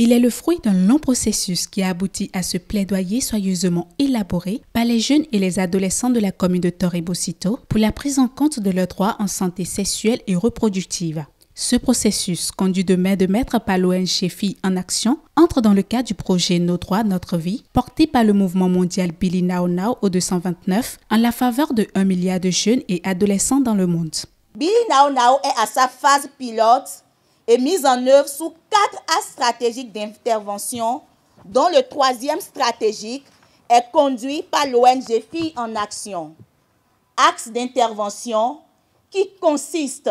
Il est le fruit d'un long processus qui a abouti à ce plaidoyer soigneusement élaboré par les jeunes et les adolescents de la commune de Torre-et-Bocito pour la prise en compte de leurs droits en santé sexuelle et reproductive. Ce processus, conduit de main de maître par l'ONG Filles en Action, entre dans le cadre du projet Nos droits, notre vie, porté par le mouvement mondial Billy Now Now au 229 en la faveur de 1 milliard de jeunes et adolescents dans le monde. Billy Now Now est à sa phase pilote et mise en œuvre sous 4 axes stratégiques d'intervention, dont le 3e stratégique est conduit par l'ONG Filles en Action. Axe d'intervention qui consiste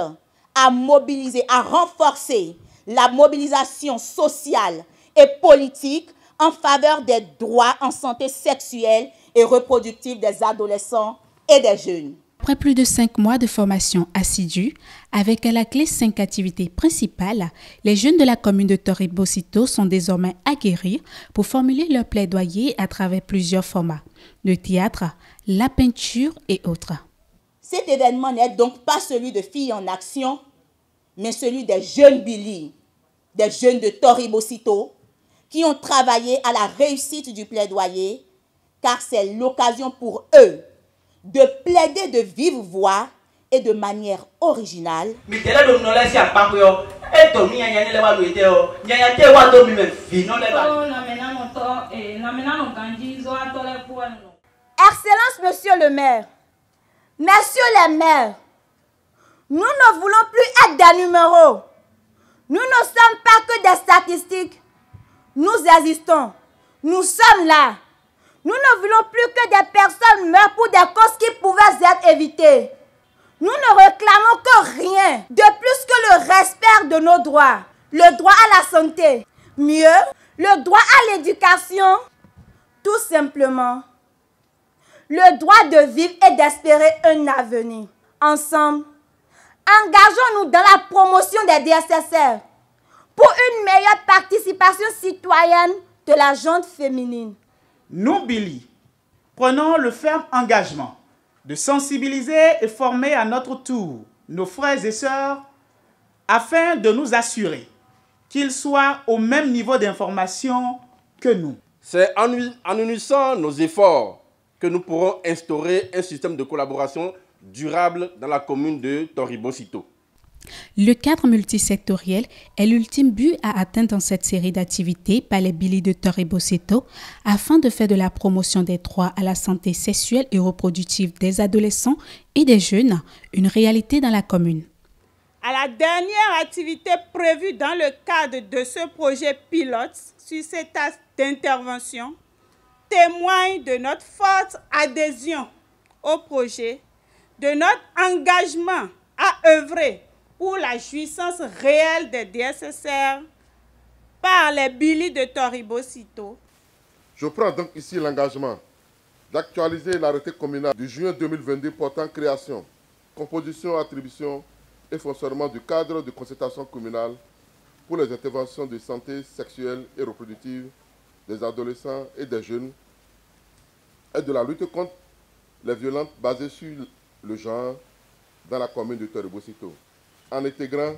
à mobiliser, à renforcer la mobilisation sociale et politique en faveur des droits en santé sexuelle et reproductive des adolescents et des jeunes. Après plus de 5 mois de formation assidue, avec à la clé 5 activités principales, les jeunes de la commune de Torre-et-Bocito sont désormais aguerris pour formuler leur plaidoyer à travers plusieurs formats, le théâtre, la peinture et autres. Cet événement n'est donc pas celui de Filles en Action, mais celui des jeunes Billy, des jeunes de Torre-et-Bocito, qui ont travaillé à la réussite du plaidoyer, car c'est l'occasion pour eux de plaider de vive voix et de manière originale. Excellence, monsieur le maire, messieurs les maires, nous ne voulons plus être des numéros. Nous ne sommes pas que des statistiques. Nous existons. Nous sommes là. Nous ne voulons plus que des personnes meurent pour des causes qui pouvaient être évitées. Nous ne réclamons que rien de plus que le respect de nos droits. Le droit à la santé. Mieux, le droit à l'éducation. Tout simplement, le droit de vivre et d'espérer un avenir. Ensemble, engageons-nous dans la promotion des DSSR pour une meilleure participation citoyenne de la gente féminine. Nous, Billy, prenons le ferme engagement de sensibiliser et former à notre tour nos frères et sœurs afin de nous assurer qu'ils soient au même niveau d'information que nous. C'est en unissant nos efforts que nous pourrons instaurer un système de collaboration durable dans la commune de Torre-et-Bocito. Le cadre multisectoriel est l'ultime but à atteindre dans cette série d'activités par les Billy de Torre-et-Bocito afin de faire de la promotion des droits à la santé sexuelle et reproductive des adolescents et des jeunes une réalité dans la commune. À la dernière activité prévue dans le cadre de ce projet pilote sur cet axe d'intervention témoigne de notre forte adhésion au projet, de notre engagement à œuvrer pour la jouissance réelle des DSSR par les Billy de Torre-et-Bocito. Je prends donc ici l'engagement d'actualiser l'arrêté communal du juin 2022 portant création, composition, attribution et fonctionnement du cadre de concertation communale pour les interventions de santé sexuelle et reproductive des adolescents et des jeunes et de la lutte contre les violences basées sur le genre dans la commune de Torre-et-Bocito, en intégrant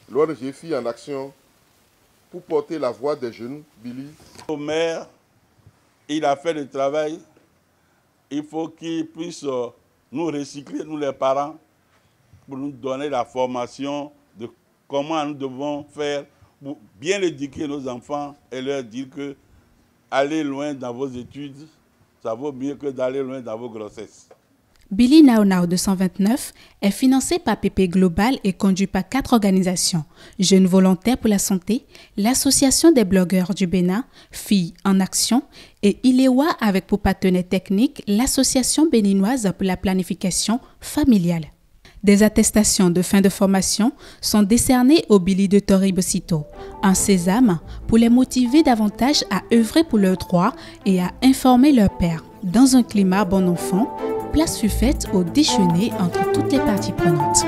l'ONG Filles en Action pour porter la voix des jeunes Billy. Au maire, il a fait le travail. Il faut qu'il puisse nous recycler, nous les parents, pour nous donner la formation de comment nous devons faire pour bien éduquer nos enfants et leur dire que aller loin dans vos études, ça vaut mieux que d'aller loin dans vos grossesses. Billy Now Now 229 est financé par PP Global et conduit par 4 organisations: Jeunes Volontaires pour la Santé, l'Association des blogueurs du Bénin, Filles en Action et Ilewa avec pour partenaire technique l'Association béninoise pour la planification familiale. Des attestations de fin de formation sont décernées aux Billy de Torre-et-Bocito, un sésame pour les motiver davantage à œuvrer pour leurs droits et à informer leurs pairs. Dans un climat bon enfant, place fut faite au déjeuner entre toutes les parties prenantes.